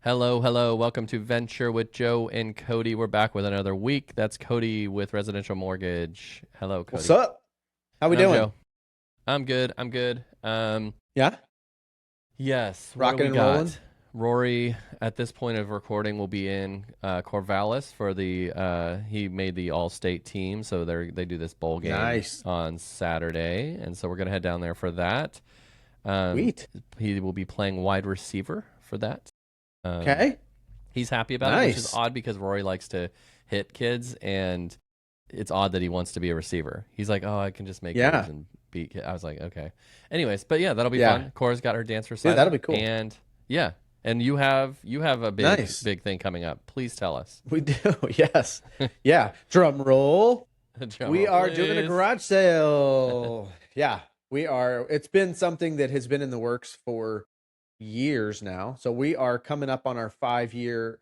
Hello, hello. Welcome to Venture with Joe and Cody. We're back with another week. That's Cody with Residential Mortgage. Hello, What's Cody. up? How we And I'm doing? Joe. I'm good. I'm good. Yeah, Yes. What do rocking we and rolling. got? Rory, at this point of recording, will be in Corvallis for the. He made the All-State team, so they do this bowl game Nice, on Saturday, and so we're gonna head down there for that. Um, sweet. he will be playing wide receiver for that. Um, Okay, He's happy about it, which is nice. odd because Rory likes to hit kids, and it's odd that he wants to be a receiver. He's like, "Oh, I can just make moves Yeah, and beat kids." I was like, "Okay." Anyways, but yeah, that'll be yeah, fun. Cora's got her dance dude, that'll recital, be cool. and yeah, and you have a Nice. big thing coming up. Please tell us. We do. Yes. Yeah. Drum roll. Drum We roll, are doing a please. garage sale. Yeah, we are. It's been something that has been in the works for years now. So we are coming up on our 5-year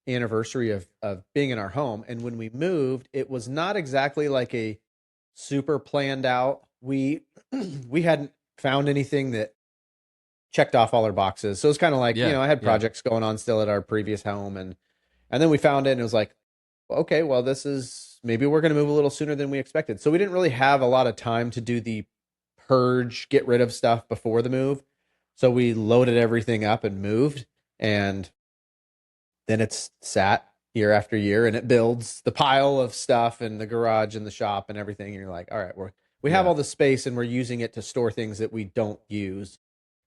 anniversary of being in our home. And when we moved, it was not exactly like a super planned out. We we hadn't found anything that checked off all our boxes. So it's kind of like, Yeah, I had yeah, projects going on still at our previous home, and then we found it and it was like, okay, well, this is maybe we're going to move a little sooner than we expected. So we didn't really have a lot of time to do the purge, get rid of stuff before the move. So we loaded everything up and moved, and then it's sat year after year, and it builds the pile of stuff and the garage and the shop and everything. And you're like, all right, we have yeah, all the space and we're using it to store things that we don't use.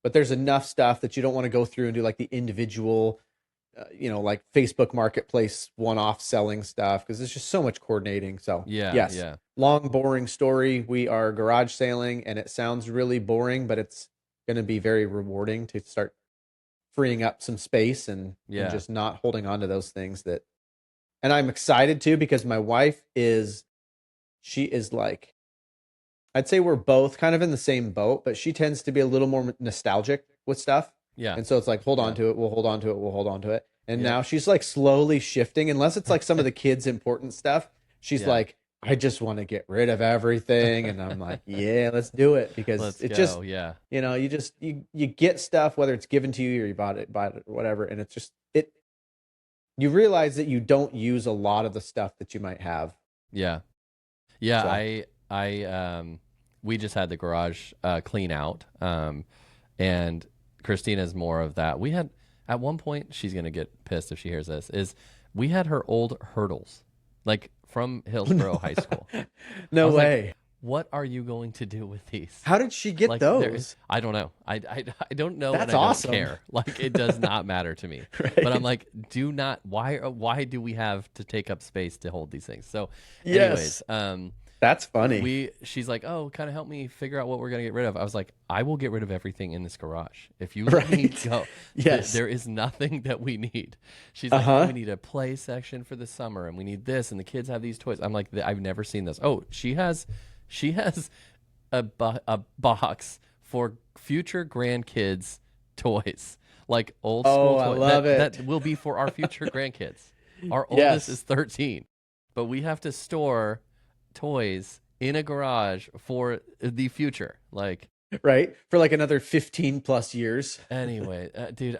But there's enough stuff that you don't want to go through and do like the individual, like Facebook Marketplace one-off selling stuff, because there's just so much coordinating. So yeah, yes, yeah, long, boring story. We are garage sailing, and it sounds really boring, but it's going to be very rewarding to start freeing up some space and yeah. just not holding on to those things that. And I'm excited too, because my wife she is like, I'd say we're both kind of in the same boat, but she tends to be a little more nostalgic with stuff. Yeah, And so it's like, hold on yeah, to it, we'll hold on to it, we'll hold on to it. And yep, now she's like slowly shifting, unless it's like some of the kids' important stuff. She's yeah. like, I just want to get rid of everything. And I'm like, yeah, let's do it, because Let's it just, go. Yeah, you get stuff, whether it's given to you or you buy it or whatever. And it's just, you realize that you don't use a lot of the stuff that you might have. yeah. Yeah, So, we just had the garage clean out, and Christina's more of that. We had at one point, she's gonna get pissed if she hears this. Is we had her old hurdles, like from Hillsborough High School. I no was like, way. what are you going to do with these? How did she get Like those? I don't know. I don't know, and That's I don't awesome. care. Like it does not matter to me. But I'm Right? like, do not. Why do we have to take up space to hold these things? So, anyways, Yes. That's funny. she's like, oh, kind of help me figure out what we're gonna get rid of. I was like, I will get rid of everything in this garage if you let me Right? go. Yes. There is nothing that we need. She's like, oh, Uh-huh. we need a play section for the summer, and we need this, and the kids have these toys. I'm like, I've never seen this. Oh, she has a box for future grandkids toys, like old Oh, school I toys love it. that will be for our future grandkids. Our oldest is Yes. 13, but we have to store toys in a garage for the future. Like, Right? For like another 15 plus years. anyway, dude,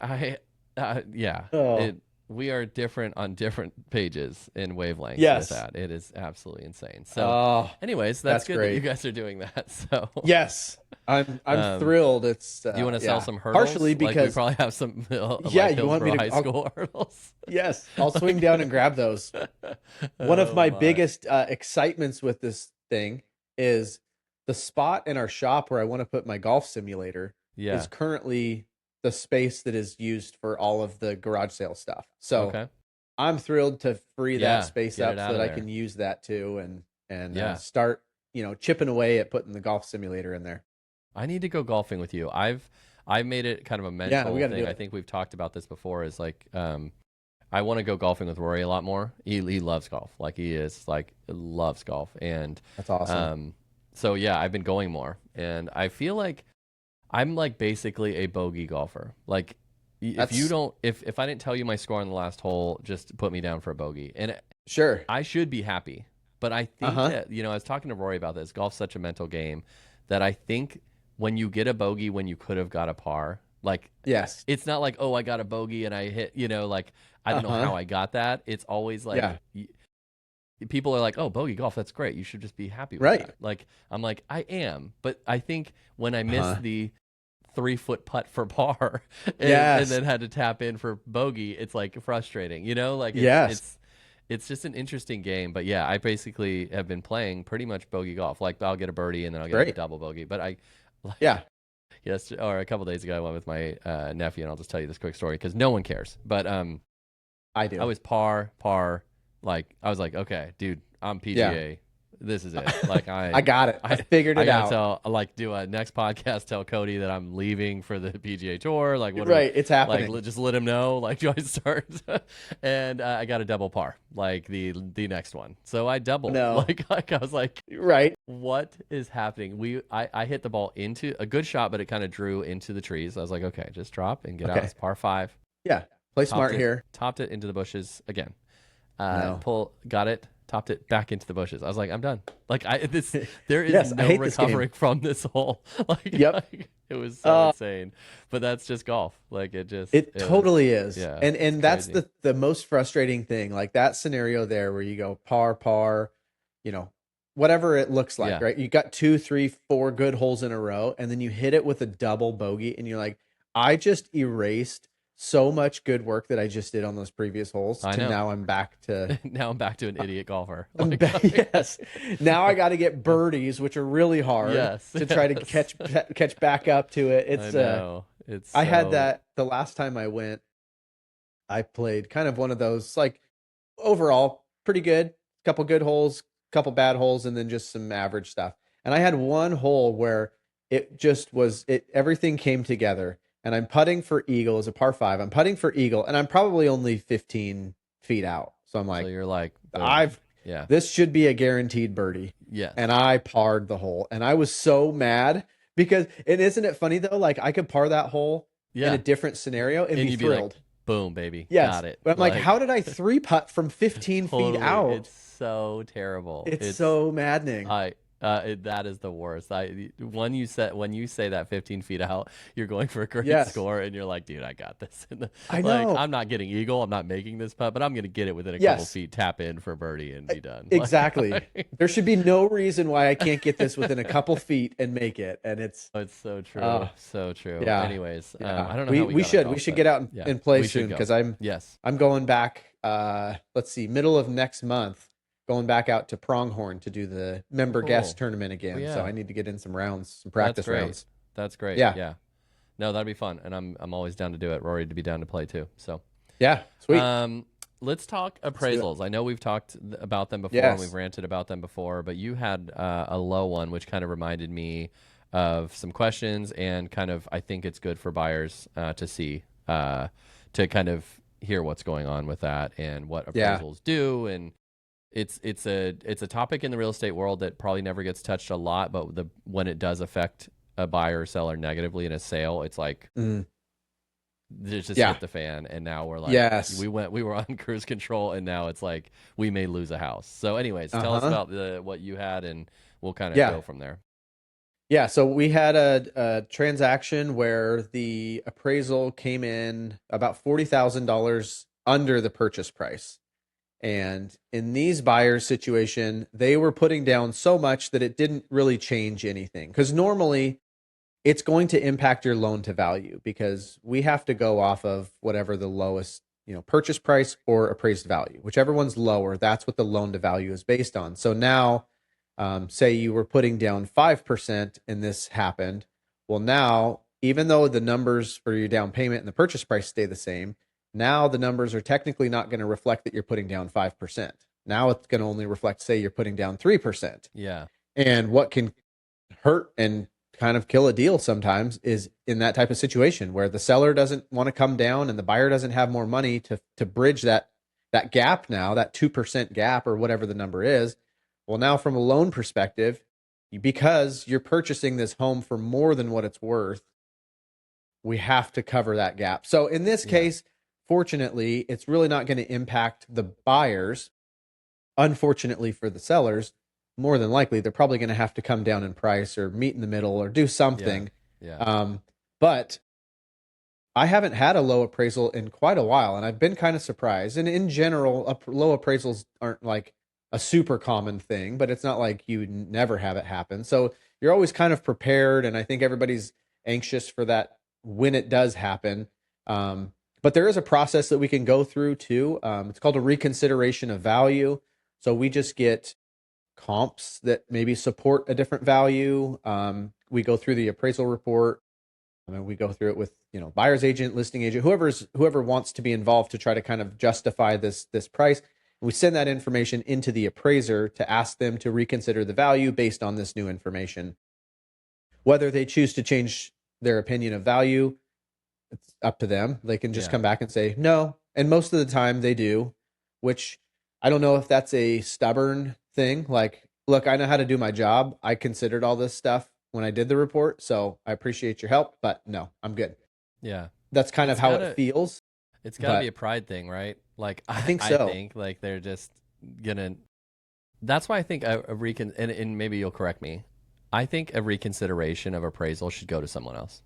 yeah, Oh, it. We are different on different pages in wavelengths with yes. that. It is absolutely insane. So, Oh, anyways, that's that's good that you great. guys are doing that. So, Yes. I'm um, thrilled. It's do you want to sell yeah. some Partially hurdles? Like we because probably have some yeah, like you want me Hillsborough to High School hurdles. yes, I'll swing Like, down and grab those. One of oh my my, biggest excitements with this thing is the spot in our shop where I want to put my golf simulator is yeah, currently the space that is used for all of the garage sale stuff. So okay, I'm thrilled to free that yeah, space get it up so out that of I there. can use that too, and Yeah, start chipping away at putting the golf simulator in there. I need to go golfing with you. I've made it kind of a Yeah, we mental got to thing. do I it. think we've talked about this before. Is like, I want to go golfing with Rory a lot more. He loves golf. Like he is like loves golf, and That's awesome. um, so yeah, I've been going more, and I feel like I'm like basically a bogey golfer. Like if you That's don't, if I didn't tell you my score on the last hole, just put me down for a bogey, and sure. I should be happy. But I Uh think huh. that, I was talking to Rory about this. Golf's such a mental game that I think when you get a bogey when you could have got a par, Like, Yes. it's not like, oh, I got a bogey and I hit, like, I don't know how I got that. It's always like, Yeah. people are like, oh, bogey golf, that's great. You should just be happy with Right. that. Like, I'm like, I am. But I think when I miss Uh-huh. the 3-foot putt for par and Yes. then had to tap in for bogey, it's like frustrating, like Yes. it's just an interesting game. But yeah, I basically have been playing pretty much bogey golf. Like, I'll get a birdie and then I'll get a Great. double bogey. But I, like, Yeah. yes, or a couple days ago, I went with my nephew, and I'll just tell you this quick story because no one cares. But I do. I was par. Like, I was like, okay, dude, I'm PGA. Yeah. This is it. Like, I got it. I figured it out. Tell, like, do a next podcast, tell Cody that I'm leaving for the PGA Tour. Like, what? Right. It's happening. Like, just let him know. Like, do I start? And I got a double par, like the next one. So I doubled. No. Like I was like, right. what is happening? I hit the ball into a good shot, but it kind of drew into the trees. I was like, okay, just drop and get out. It's par 5. Yeah. Play smart here. Topped it into the bushes again. No. Got it, topped it back into the bushes. I was like, I'm done. Like, there is Yes, I no hate this recovering from this hole. Like, Yep. like, it was so insane. But that's just golf. Like, it totally is. Yeah. And that's the most frustrating thing. Like that scenario there where you go par, whatever it looks like, right? You got 2, 3, 4 good holes in a row, and then you hit it with a double bogey, and you're like, I just erased so much good work that I just did on those previous holes. Now I'm back to an idiot golfer. Yes. Now I got to get birdies, which are really hard to try to catch back up to it. It's I know. I had that the last time I went. I played kind of one of those, like, overall pretty good, couple good holes, couple bad holes, and then just some average stuff. And I had one hole where it just was everything came together. And I'm putting for eagle as a par 5. I'm putting for eagle, and I'm probably only 15 feet out. So I'm like, so you're like, this should be a guaranteed birdie. Yeah. And I parred the hole, and I was so mad because, and isn't it funny though? Like, I could par that hole in a different scenario and be thrilled. Be like, boom, baby. Yes. Got it. But I'm like, how did I 3-putt from 15 feet out? It's so terrible. It's so maddening. That is the worst. When you say that 15 feet out, you're going for a great score, and you're like, dude, I got this. I know. Like, I'm not getting eagle. I'm not making this putt, but I'm going to get it within a couple feet, tap in for birdie, and be done. Exactly. There should be no reason why I can't get this within a couple feet and make it. And it's so true. So true. Yeah. Anyways, I don't know. We should get out and play soon, because I'm going back. Let's see, middle of next month. Going back out to Pronghorn to do the member guest tournament again. So I need to get in some rounds, some practice rounds. That's great. Yeah. No, that'd be fun. And I'm always down to do it. Rory to be down to play too. So yeah, sweet. Let's talk appraisals. I know we've talked about them before and we've ranted about them before, but you had a low one, which kind of reminded me of some questions, and kind of, I think it's good for buyers to see, to kind of hear what's going on with that and what appraisals do. And it's a topic in the real estate world that probably never gets touched a lot, but when it does affect a buyer or seller negatively in a sale, it's like just hit the fan, and now we're like, we were on cruise control, and now it's like we may lose a house. So anyways, tell us about what you had, and we'll kind of go from there. Yeah, so we had a transaction where the appraisal came in about $40,000 under the purchase price. And in these buyers' situation, they were putting down so much that it didn't really change anything. Because normally it's going to impact your loan to value, because we have to go off of whatever the lowest, purchase price or appraised value. Whichever one's lower, that's what the loan to value is based on. So now, say you were putting down 5% and this happened. Well, now, even though the numbers for your down payment and the purchase price stay the same, now the numbers are technically not going to reflect that you're putting down 5%. Now it's going to only reflect, say, you're putting down 3%. Yeah. And what can hurt and kind of kill a deal sometimes is in that type of situation where the seller doesn't want to come down and the buyer doesn't have more money to bridge that gap now, that 2% gap or whatever the number is. Well, now from a loan perspective, because you're purchasing this home for more than what it's worth, we have to cover that gap. So in this case, fortunately, it's really not going to impact the buyers. Unfortunately for the sellers, more than likely, they're probably going to have to come down in price or meet in the middle or do something. Yeah. But I haven't had a low appraisal in quite a while, and I've been kind of surprised. And in general, low appraisals aren't like a super common thing, but it's not like you never have it happen. So you're always kind of prepared, and I think everybody's anxious for that when it does happen. But there is a process that we can go through too. It's called a reconsideration of value. So we just get comps that maybe support a different value. We go through the appraisal report. I mean, we go through it with, buyer's agent, listing agent, whoever wants to be involved to try to kind of justify this price. We send that information into the appraiser to ask them to reconsider the value based on this new information. Whether they choose to change their opinion of value, it's up to them. They can just come back and say no. And most of the time they do, which I don't know if that's a stubborn thing. Like, look, I know how to do my job. I considered all this stuff when I did the report, so I appreciate your help, but no, I'm good. Yeah. That's kind of how it feels. It's got to be a pride thing, right? Like, I think so. I think like they're just gonna. That's why I think and maybe you'll correct me. I think a reconsideration of appraisal should go to someone else.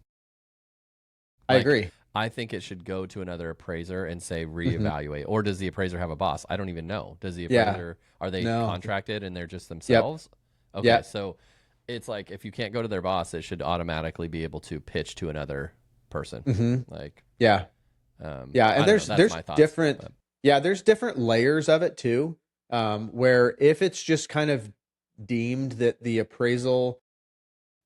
I agree. I think it should go to another appraiser and say reevaluate. Or does the appraiser have a boss? I don't even know. Does the appraiser are they contracted and they're just themselves? Yep. Okay, so it's like if you can't go to their boss, it should automatically be able to pitch to another person. Like and there's different there's different layers of it too. Where if it's just kind of deemed that the appraisal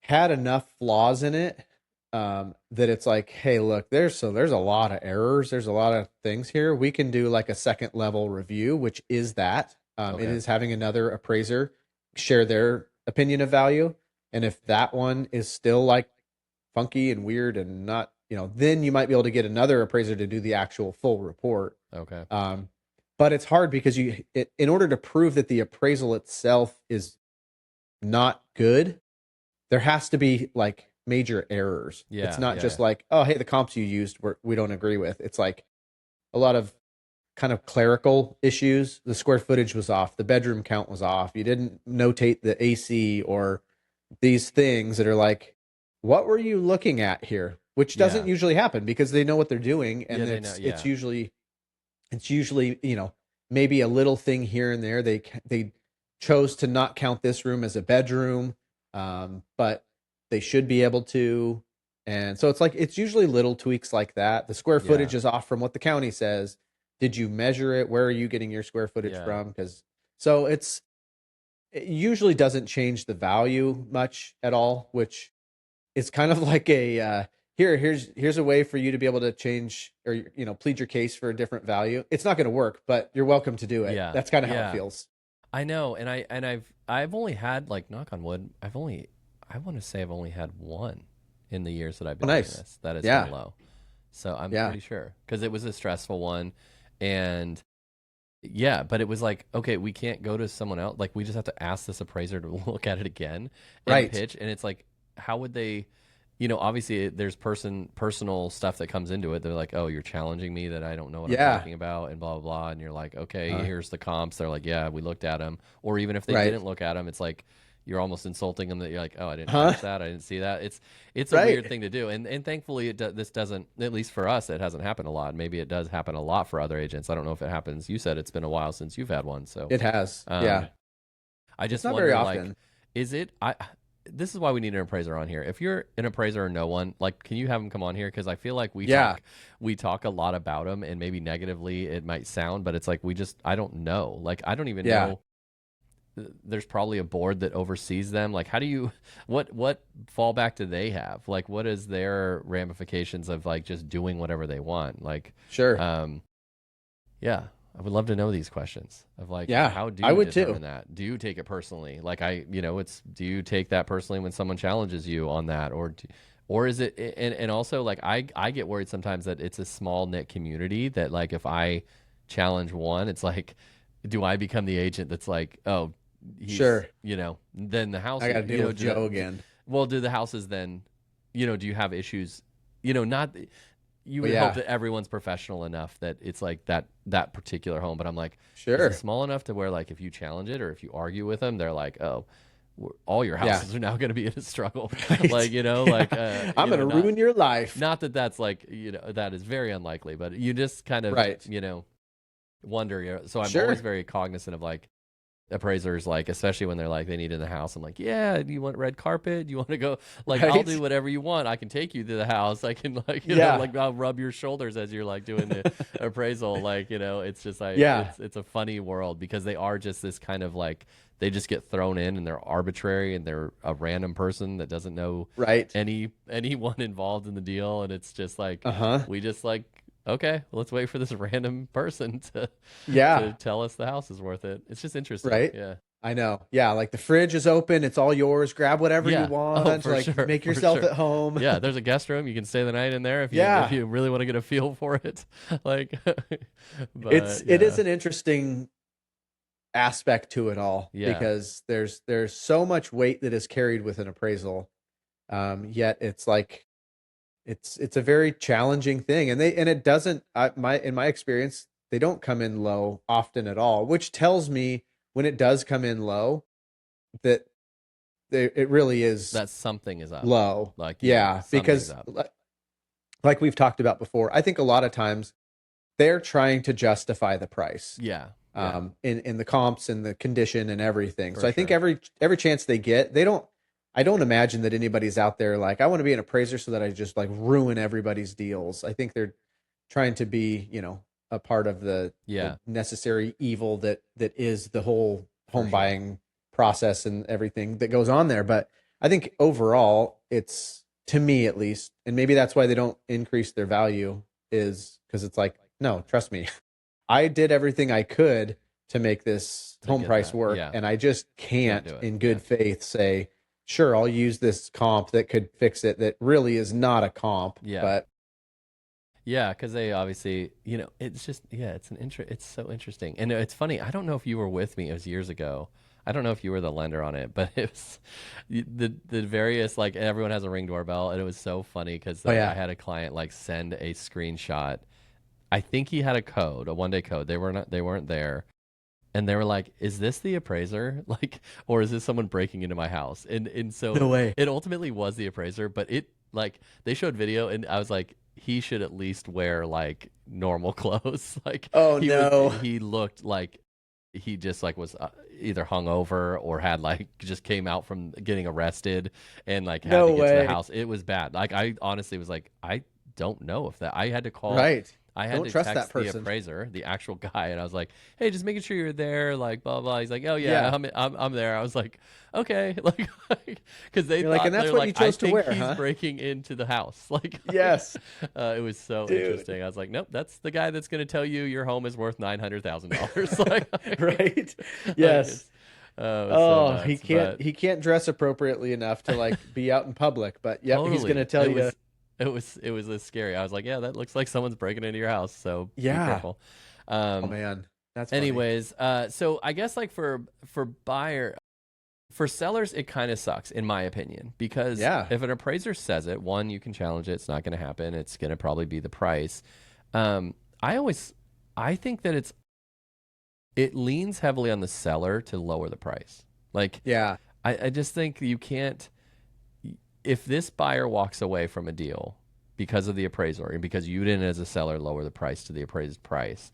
had enough flaws in it, that it's like, hey, look, there's a lot of errors, there's a lot of things here. We can do like a second level review, which is that it is having another appraiser share their opinion of value. And if that one is still like funky and weird and not, then you might be able to get another appraiser to do the actual full report. Okay. But it's hard because in order to prove that the appraisal itself is not good, there has to be like major errors. Yeah. It's not just like, oh, hey, the comps you used we don't agree with. It's like a lot of kind of clerical issues. The square footage was off. The bedroom count was off. You didn't notate the AC or these things that are like, what were you looking at here? Which doesn't usually happen because they know what they're doing. And it's usually, maybe a little thing here and there. They chose to not count this room as a bedroom, but they should be able to. And so it's usually little tweaks like that. The square footage is off from what the county says. Did you measure it? Where are you getting your square footage from? It usually doesn't change the value much at all, which is kind of like a here's a way for you to be able to change or plead your case for a different value. It's not going to work, but you're welcome to do it. Yeah. That's kind of how it feels. I know, and I've only had, like, knock on wood, I want to say I've only had one in the years that I've been doing this that has been low. So I'm pretty sure because it was a stressful one. And but it was like, okay, we can't go to someone else. Like, we just have to ask this appraiser to look at it again and pitch. And it's like, how would they, obviously there's personal stuff that comes into it. They're like, oh, you're challenging me that I don't know what I'm talking about and blah, blah, blah. And you're like, okay, here's the comps. They're like, yeah, we looked at them. Or even if they didn't look at them, it's like, you're almost insulting them that you're like, oh, I didn't catch that. I didn't see that. It's a weird thing to do. And thankfully this doesn't, at least for us, it hasn't happened a lot. Maybe it does happen a lot for other agents. I don't know if it happens. You said it's been a while since you've had one. So it has. I just wonder, very often. Like, is it, this is why we need an appraiser on here. If you're an appraiser or no one, like, can you have them come on here? Cause I feel like we talk a lot about them and maybe negatively it might sound, but it's like, I don't know. Like, I don't even know. There's probably a board that oversees them. Like, how do you, what fallback do they have? Like, what is their ramifications of like just doing whatever they want? Like, sure. I would love to know these questions of like, how do you determine that? Do you take it personally? Like, do you take that personally when someone challenges you on that? Or is it, and also like, I get worried sometimes that it's a small knit community that like, if I challenge one, it's like, do I become the agent that's like, oh, sure, then the house, I got to deal with Joe again. Well, do the houses then, do you have issues? Not, you would hope that everyone's professional enough that it's like that particular home. But I'm like, sure, is it small enough to where like if you challenge it or if you argue with them, they're like, oh, all your Yeah. houses are now going to be in a struggle. Right. Like, I'm going to ruin your life. Not that that's like, that is very unlikely, but you just kind of, Right. wonder. So I'm Sure. always very cognizant of like appraisers, like, especially when they're like, they need it in the house. I'm like, yeah, do you want red carpet? Do you want to go? Like, I'll Right. do whatever you want. I can take you to the house. I can like, Yeah. like I'll rub your shoulders as you're like doing the appraisal. Like, it's just like, Yeah. it's a funny world because they are just this kind of like, they just get thrown in and they're arbitrary and they're a random person that doesn't know Right. anyone involved in the deal. And it's just like, Uh-huh. we just like, okay, let's wait for this random person to Yeah. tell us the house is worth it. It's just interesting. Right. Yeah. I know. Yeah. Like the fridge is open. It's all yours. Grab whatever Yeah. you want. Oh, for like sure, make for yourself sure. at home. Yeah, there's a guest room. You can stay the night in there if Yeah. you really want to get a feel for it. Like, but, It is an interesting aspect to it all Yeah. because there's so much weight that is carried with an appraisal. Yet it's like it's a very challenging thing, and it doesn't in my experience they don't come in low often at all, which tells me when it does come in low that it really is that something is up. low. Like, Yeah, something's because up. like we've talked about before, I think a lot of times they're trying to justify the price. Yeah. In the comps and the condition and everything. For So I think sure. every chance they get, I don't imagine that anybody's out there like, I want to be an appraiser so that I just like ruin everybody's deals. I think they're trying to be, a part of the necessary evil that is the whole home buying process and everything that goes on there. But I think overall, it's, to me at least, and maybe that's why they don't increase their value, is because it's like, no, trust me, I did everything I could to make this home price work, and I just can't in good faith say, sure, I'll use this comp that could fix it that really is not a comp. But yeah, because they obviously, it's just, it's so interesting. And it's funny, I don't know if you were with me, it was years ago. I don't know if you were the lender on it, but it was the various, like, everyone has a Ring doorbell, and it was so funny because I had a client like send a screenshot. I think he had a code, a 1-day code. They weren't there. And they were like, is this the appraiser? Like, or is this someone breaking into my house? And so no way. It ultimately was the appraiser, but like, they showed video and I was like, he should at least wear like normal clothes. Like, he looked like he just like was either hungover or had like just came out from getting arrested and like had to get to the house. It was bad. Like, I honestly was like, I don't know if I had to call. Right. I had Don't to trust text that person. the appraiser, the actual guy, and I was like, "Hey, just making sure you're there." Like, blah blah. He's like, "Oh yeah, I'm there." I was like, "Okay," like, because they You're thought, and that's they're what like, you chose I to think wear, he's huh? breaking into the house. Like, Yes, it was so Dude. interesting. I was like, "Nope, that's the guy that's going to tell you your home is worth $900,000." Like, right? Yes. So nuts, he can't dress appropriately enough to like be out in public, but yep, he's going to tell you. It was scary. I was like, yeah, that looks like someone's breaking into your house. So be Yeah. careful. Oh man, that's funny. Anyways, so I guess like for sellers, it kind of sucks in my opinion because if an appraiser says it, one, you can challenge it. It's not going to happen. It's going to probably be the price. I think that it leans heavily on the seller to lower the price. Like, I just think you can't. If this buyer walks away from a deal because of the appraisal and because you didn't as a seller lower the price to the appraised price,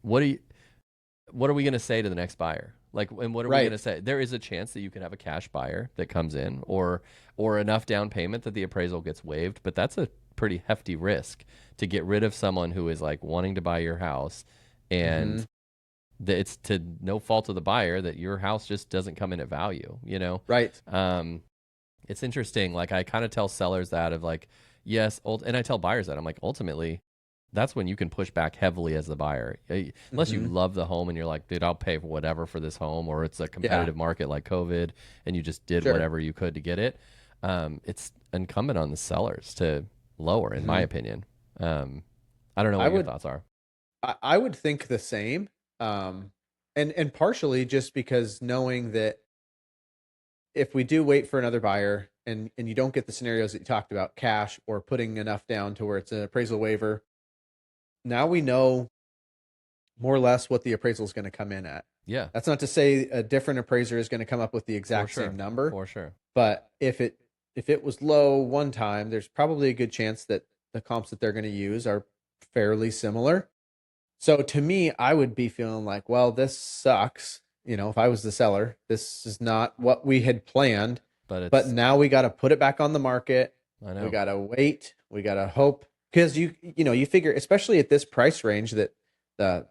what are we going to say to the next buyer? Like, and what are we going to say? There is a chance that you can have a cash buyer that comes in or enough down payment that the appraisal gets waived, but that's a pretty hefty risk to get rid of someone who is like wanting to buy your house and that it's to no fault of the buyer that your house just doesn't come in at value, Right. It's interesting. Like, I kind of tell sellers that of like, yes, and I tell buyers that I'm like, ultimately, that's when you can push back heavily as the buyer. Unless you love the home and you're like, dude, I'll pay for whatever for this home, or it's a competitive market like COVID and you just did whatever you could to get it. It's incumbent on the sellers to lower, in my opinion. I don't know what your thoughts are. I would think the same. And partially just because knowing that if we do wait for another buyer and you don't get the scenarios that you talked about, cash or putting enough down to where it's an appraisal waiver, now we know more or less what the appraisal is going to come in at. Yeah, That's not to say a different appraiser is going to come up with the exact sure. same number. For sure. But if it was low one time, there's probably a good chance that the comps that they're going to use are fairly similar. So to me, I would be feeling like, well, this sucks. If I was the seller, this is not what we had planned. But But now we got to put it back on the market. I We know. got to wait. We got to hope, because you figure, especially at this price range that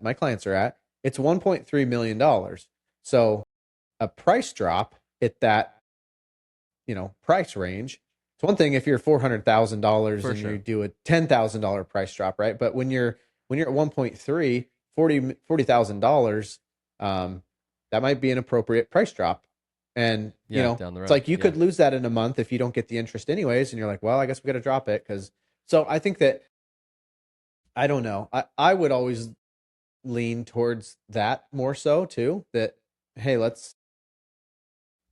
my clients are at, it's $1.3 million. So a price drop at that price range. It's one thing if you're $400,000 For and sure. you do a $10,000 price drop, right? But when you're at 1.3, $40,000, that might be an appropriate price drop. And Yeah, down the it's road. like you could lose that in a month if you don't get the interest anyways, and you're like, well, I guess we got to drop it. So I think that, I don't know. I would always lean towards that more so too. That, hey,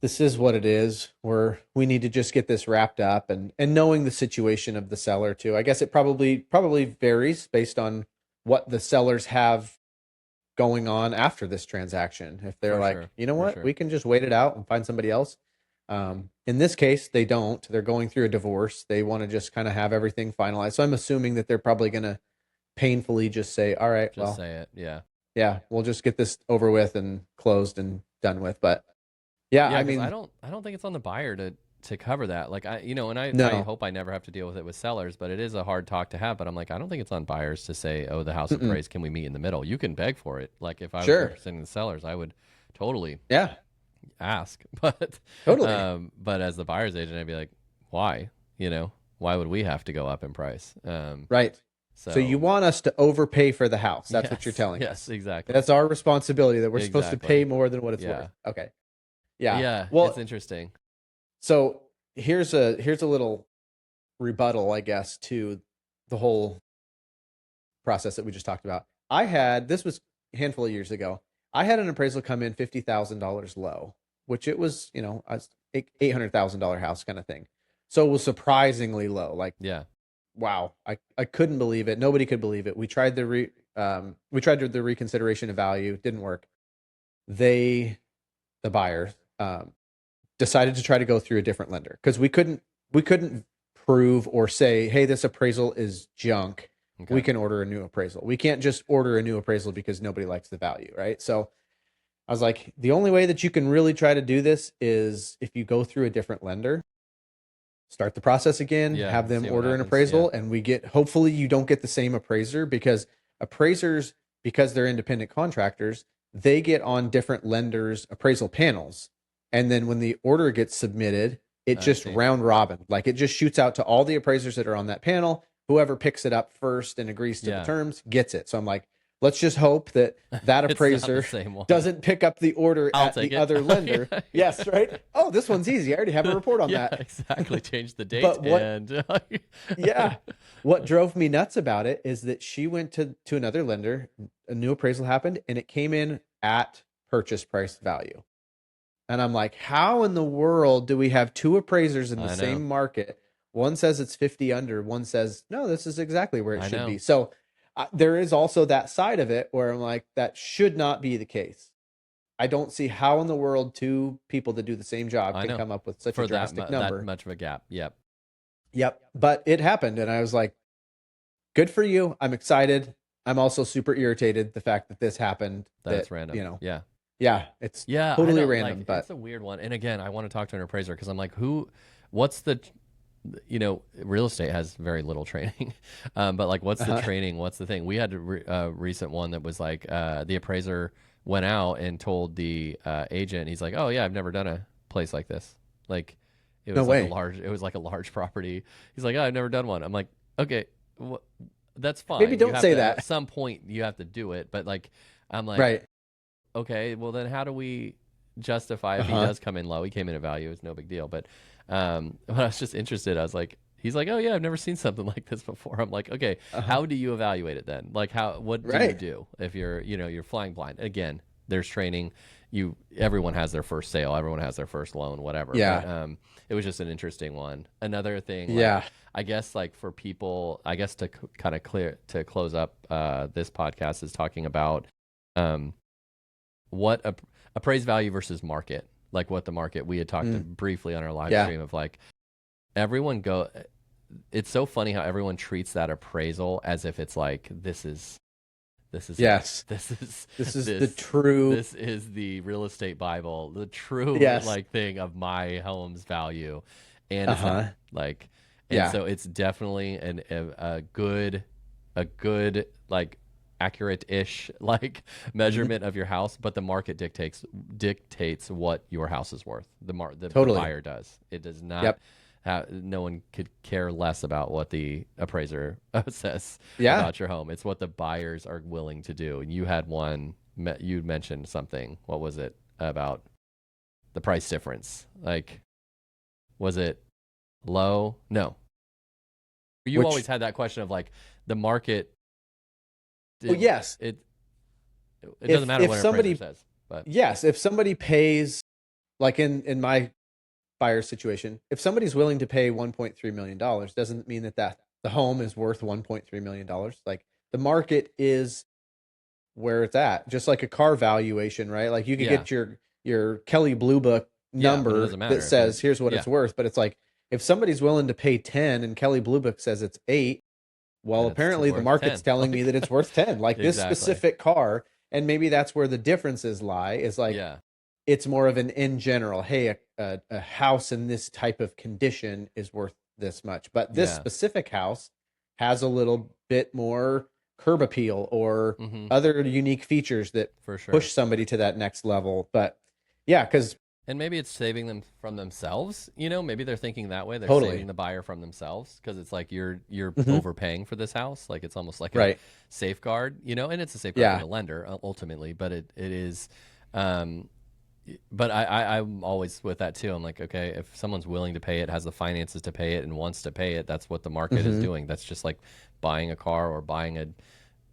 this is what it is. We need to just get this wrapped up, and knowing the situation of the seller too. I guess it probably varies based on what the sellers have going on after this transaction. If they're For like, sure. you know For what, sure. we can just wait it out and find somebody else. In this case, they don't. They're going through a divorce. They want to just kind of have everything finalized. So I'm assuming that they're probably going to painfully just say, all right, Just well, say it. Yeah. yeah, we'll just get this over with and closed and done with. But yeah, Yeah, I because mean, I don't think it's on the buyer to cover that. Like and I no. hope I never have to deal with it with sellers, but it is a hard talk to have. But I'm like, I don't think it's on buyers to say, oh, the house Mm-mm. appraised. Can we meet in the middle? You can beg for it. Like if I was Sure. representing the sellers, I would totally Yeah, ask. But totally. but as the buyer's agent, I'd be like, why? Why would we have to go up in price? Right. So you So want us to overpay for the house. That's what you're yes, telling yes, us. exactay. That's our responsibility, that we're supposed to pay Exactly. more than what it's worth. Yeah. Okay. Yeah. Yeah, it's Well, interesting. so here's a little rebuttal, I guess, to the whole process that we just talked about. This was a handful of years ago. I had an appraisal come in $50,000 low, which it was, a $800,000 house kind of thing. So it was surprisingly low. Like, Yeah. wow, I couldn't believe it. Nobody could believe it. We tried the reconsideration of value, didn't work. The buyer, decided to try to go through a different lender, because we couldn't prove or say, hey, this appraisal is junk. We Okay. can order a new appraisal. We can't just order a new appraisal because nobody likes the value, right? So I was like, the only way that you can really try to do this is if you go through a different lender, start the process again, Yeah. have them See what order an happens. Yeah. appraisal, and hopefully you don't get the same appraiser, because appraisers, because they're independent contractors, they get on different lenders' appraisal panels. And then when the order gets submitted, it I just see. round robin. Like, it just shoots out to all the appraisers that are on that panel. Whoever picks it up first and agrees to the Yeah. terms gets it. So I'm like, let's just hope that that It's not the appraiser same one. doesn't pick up the order I'll at take the it. other lender. Yeah, Yes, right? Oh, this one's easy. I already have a report on yeah, that. exactly. Change the date But and yeah, what drove me nuts about it is that she went to another lender, a new appraisal happened, and it came in at purchase price value. And I'm like, how in the world do we have two appraisers in the I know. same market? One says it's 50 under, one says, no, this is exactly where it I should be. know. So there is also that side of it where I'm like, that should not be the case. I don't see how in the world two people that do the same job I can know. come up with such a For drastic that number. much of a gap. Yep. Yep. But it happened. And I was like, good for you. I'm excited. I'm also super irritated the fact that this happened. That it's random. Yeah. Yeah, it's Yeah, I totally don't random, like but it's a weird one. And again, I want to talk to an appraiser because I'm like, what's the real estate has very little training. But like, what's the training? What's the thing? We had a recent one that was like, the appraiser went out and told the agent, he's like, oh yeah, I've never done a place like this. Like it no was like way. it was like a large property. He's like, oh, I've never done one. I'm like, okay, that's fine. Maybe don't say At that. some point you have to do it. But like, I'm like, Right. okay, well then how do we justify if he does come in low? He came in at value, it's no big deal. But when I was just interested, I was like, he's like, oh yeah, I've never seen something like this before. I'm like, okay, how do you evaluate it then? Like what do you Right. do if you're flying blind? Again, there's training. Everyone has their first sale, everyone has their first loan, whatever. Yeah. But it was just an interesting one. Another thing, like, Yeah. I guess like for people, I guess to kind of close up this podcast is talking about appraised value versus market, like what the market, we had talked briefly on our live Yeah. stream of like everyone go. It's so funny how everyone treats that appraisal as if it's like this is it. Yes. This is This is the true. this is the real estate Bible, the true Yes. like thing of my home's value, and it's Uh-huh. not like, and Yeah. so it's definitely a good like accurate-ish like Mhm. measurement of your house, but the market dictates what your house is worth. The Totally. buyer does. It does not Yep. no one could care less about what the appraiser says Yeah. about your home. It's what the buyers are willing to do. And you had you mentioned something. What was it about the price difference? Like, was it low? No. You Which, always had that question of like the market. well, yes. It doesn't matter If what an appraiser somebody, says, but yes, if somebody pays, like in my buyer situation, if somebody's willing to pay $1.3 million, doesn't mean that the home is worth $1.3 million. Like the market is where it's at, just like a car valuation, right? Like you could yeah, get your Kelly Blue Book yeah, but it number doesn't that matter if says here's what yeah, it's worth, but it's like if somebody's willing to pay 10 and Kelly Blue Book says it's 8, well, then it's apparently the worth market's 10. telling me Like, that it's worth 10. Like this exactly. specific car, and maybe that's where the differences lie, is like Yeah, it's more of an in general, hey, a house in this type of condition is worth this much. But this yeah, specific house has a little bit more curb appeal or mm-hmm, other unique features that for sure. push somebody to that next level. But yeah, because And maybe it's saving them from themselves. You know, maybe they're thinking that way. They're saving totally. the buyer from themselves because it's like you're Hmm. overpaying for this house. Like it's almost like a Right. safeguard, you know, and it's a safeguard for Yeah. the lender ultimately. But it is. Um, but I'm always with that too. I'm like, okay, if someone's willing to pay it, has the finances to pay it, and wants to pay it, that's what the market is Hmm. doing. That's just like buying a car or buying a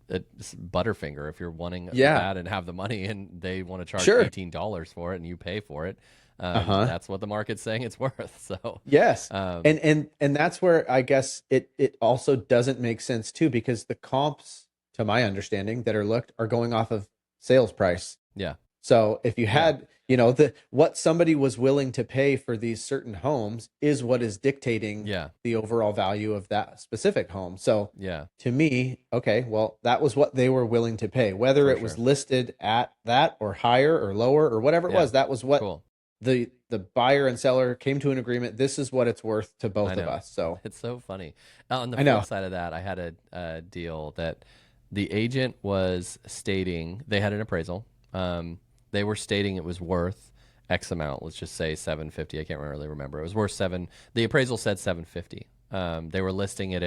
Butterfinger. If you're wanting Yeah. that and have the money, and they want to charge Sure. $18 for it, and you pay for it, Uh huh. that's what the market's saying it's worth. So, Yes. um, And that's where I guess it also doesn't make sense too, because the comps, to my understanding, that are looked are going off of sales price. yeah, So if you yeah, had, the what somebody was willing to pay for these certain homes is what is dictating yeah, the overall value of that specific home. So yeah, to me, okay, well, that was what they were willing to pay, whether for it was sure. listed at that or higher or lower or whatever it Yeah, was. That was what cool. the buyer and seller came to an agreement. This is what it's worth to I both of know. us. So It's so funny. On the I flip know. side of that, I had a deal that the agent was stating they had an appraisal. They were stating it was worth X amount. Let's just say 750. I can't really remember. It was worth seven. The appraisal said 750. They were listing it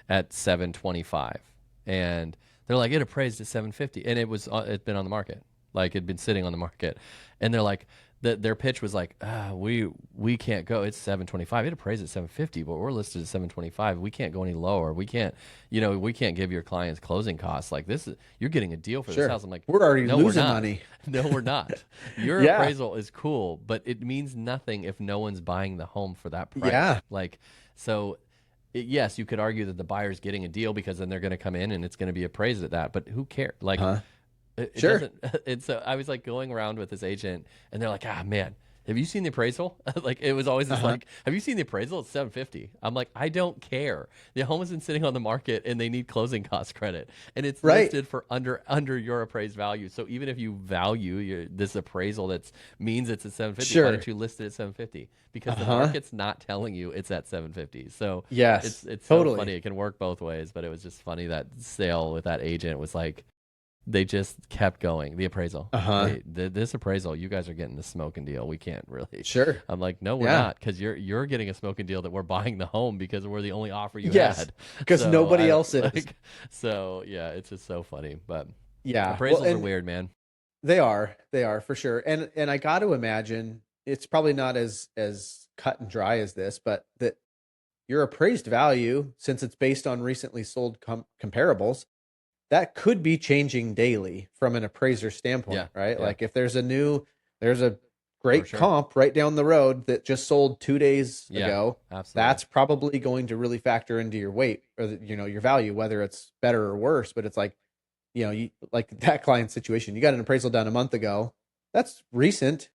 at 725, and they're like, it appraised at 750, and it'd been on the market, like it'd been sitting on the market, and they're like, their pitch was like, we can't go. It's 725. It appraised at 750, but we're listed at 725. We can't go any lower. We can't, we can't give your clients closing costs. Like this is, you're getting a deal for this Sure. house. I'm like, We're already no, we're losing not. money. No, we're not. Your Yeah. appraisal is cool, but it means nothing if no one's buying the home for that price. Yeah. Like, so yes, you could argue that the buyer's getting a deal because then they're going to come in and it's going to be appraised at that. But who cares? Like, Huh? it Sure. doesn't. And so I was like going around with this agent, and they're like, "Ah, man, have you seen the appraisal?" Like it was always this Uh-huh. like, "Have you seen the appraisal? It's 750." I'm like, I don't care. The home has been sitting on the market, and they need closing cost credit, and it's Right. listed for under your appraised value. So even if you value this appraisal that means it's at 750, why Sure. don't you list it at 750? Because the Uh-huh. market's not telling you it's at 750. So Yes. it's so Totally. funny. It can work both ways, but it was just funny that sale with that agent was like they just kept going. The appraisal. Uh-huh. Hey, this appraisal, you guys are getting the smoking deal. We can't really. Sure. I'm like, no, we're Yeah. not, because you're getting a smoking deal that we're buying the home because we're the only offer you Yes. had. Because So nobody I don't else is. like. So yeah, it's just so funny. But Yeah. appraisals Well, are and weird, man. they are. They are for sure. And I got to imagine it's probably not as cut and dry as this, but that your appraised value, since it's based on recently sold comparables, that could be changing daily from an appraiser standpoint, Yeah, right? yeah, Like if there's a for great sure. comp right down the road that just sold 2 days Yeah, ago, absolutely. that's probably going to really factor into your weight or your value, whether it's better or worse. But it's like, like that client situation, you got an appraisal done a month ago. that's recent.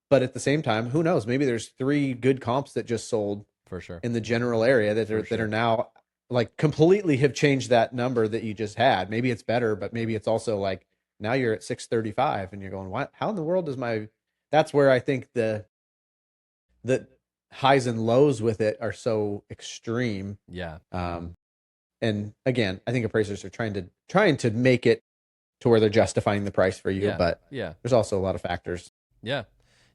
But at the same time, who knows? Maybe there's 3 good comps that just sold For sure. in the general area that For that sure. are now like completely have changed that number that you just had. Maybe it's better, but maybe it's also like now you're at 635 and you're going, what? How in the world does my? That's where I think the highs and lows with it are so extreme. Yeah. And again, I think appraisers are trying to make it to where they're justifying the price for you, Yeah. but Yeah. there's also a lot of factors. Yeah.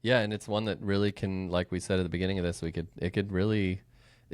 Yeah. And it's one that really can, like we said at the beginning of this, it could really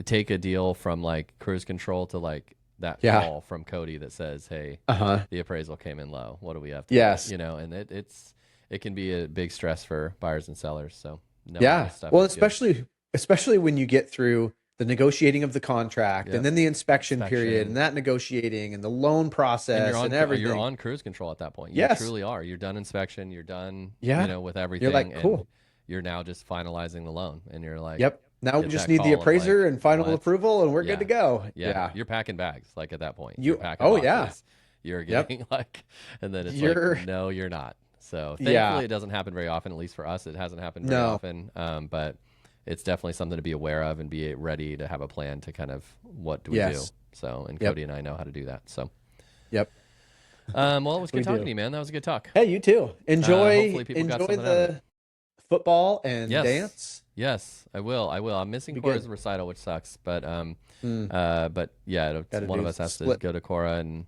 take a deal from like cruise control to like that Yeah. call from Cody that says, hey, the appraisal came in low. What do we have to Yes. do? You know, and it can be a big stress for buyers and sellers. So Yeah. this stuff Well, is good. especially when you get through the negotiating of the contract Yep. and then the inspection period and that negotiating and the loan process and everything. You're on cruise control at that point. You Yes. truly are. You're done inspection. You're done, Yeah. you know, with everything. You're like, cool. And you're now just finalizing the loan. And you're like, Yep. Now we get just that need the call of appraiser like, and final what? approval and we're Yeah. good to go. Yeah. You're packing bags like at that point. You- You're packing oh, boxes. yeah. You're Yep. getting like, and then it's You're- like, no, you're not. So thankfully Yeah. it doesn't happen very often. At least for us, it hasn't happened very No. often. But it's definitely something to be aware of and be ready to have a plan to kind of what do we Yes. do? So, and Yep. Cody and I know how to do that. So, Yep. well, it was good We talking do. to you, man. That was a good talk. Hey, you too. Enjoy hopefully people got enjoy something out of the football and Yes. dance. Yes, I will. I'm missing Be Cora's good. recital, which sucks. But yeah, Gotta one of do us has split. to go to Cora and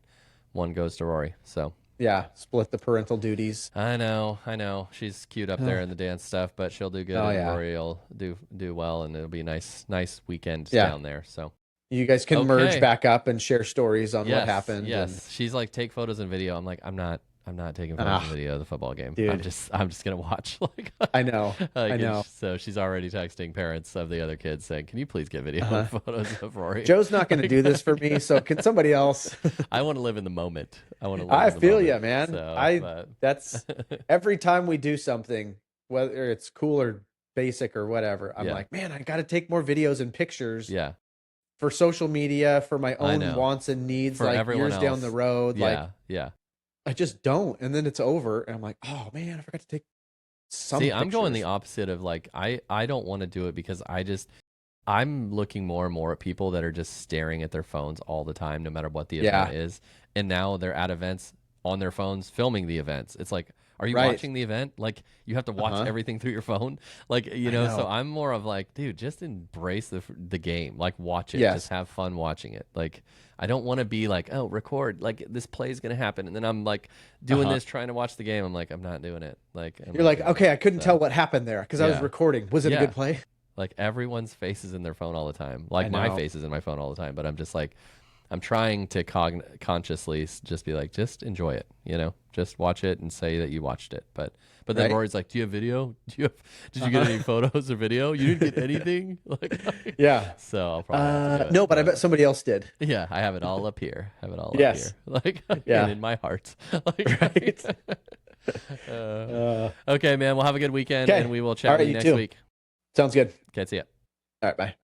one goes to Rory. So Yeah, split the parental duties. I know. She's cute up there in the dance stuff, but she'll do good. Oh, and yeah. Rory will do well, and it'll be a nice weekend Yeah. down there. So You guys can Okay. merge back up and share stories on yes, what happened. Yes, and- she's like take photos and video. I'm like I'm not taking photos Ah, and video of the football game. dude. I'm just gonna watch. Like I know. like, I know. So she's already texting parents of the other kids saying, "Can you please get video and photos of Rory?" Joe's not going to do this for me, so can somebody else? I want to live in the moment. I feel you, man. So, That's every time we do something, whether it's cool or basic or whatever, I'm Yeah. like, man, I got to take more videos and pictures yeah, for social media, for my I own know. wants and needs, For like everyone years down else. the road. Like yeah. I just don't, and then it's over, and I'm like, oh man, I forgot to take some. See, I'm going the pictures. opposite of like I don't want to do it because I'm looking more and more at people that are just staring at their phones all the time, no matter what the event is, and now they're at events on their phones filming the events. It's like, are you Right. watching the event? Like you have to watch everything through your phone, like you know. So know. I'm more of like, dude, just embrace the game, like watch it, Yes. just have fun watching it. Like I don't want to be like, oh, record, like this play is gonna happen, and then I'm like doing this trying to watch the game. I'm like, I'm not doing it. Like I'm You're not like, doing it. okay, I couldn't So, tell what happened there because I was Yeah. recording. Was it a Yeah. good play? like everyone's face is in their phone all the time. Like I my know. face is in my phone all the time, but I'm just like, I'm trying to consciously just be like, just enjoy it, you know, just watch it and say that you watched it. But then Right. Rory's like, do you have video? Did you get any photos or video? You didn't get anything? Like, Yeah. so I'll probably have to do it, No, but I bet somebody else did. yeah, I have it all up here. I have it all Yes. up here. Like, Yeah. and in my heart. Like, Right. okay, man. We'll have a good weekend 'Kay. and we will All chat right, with you you next too. week. Sounds good. Okay, see ya. All right, bye.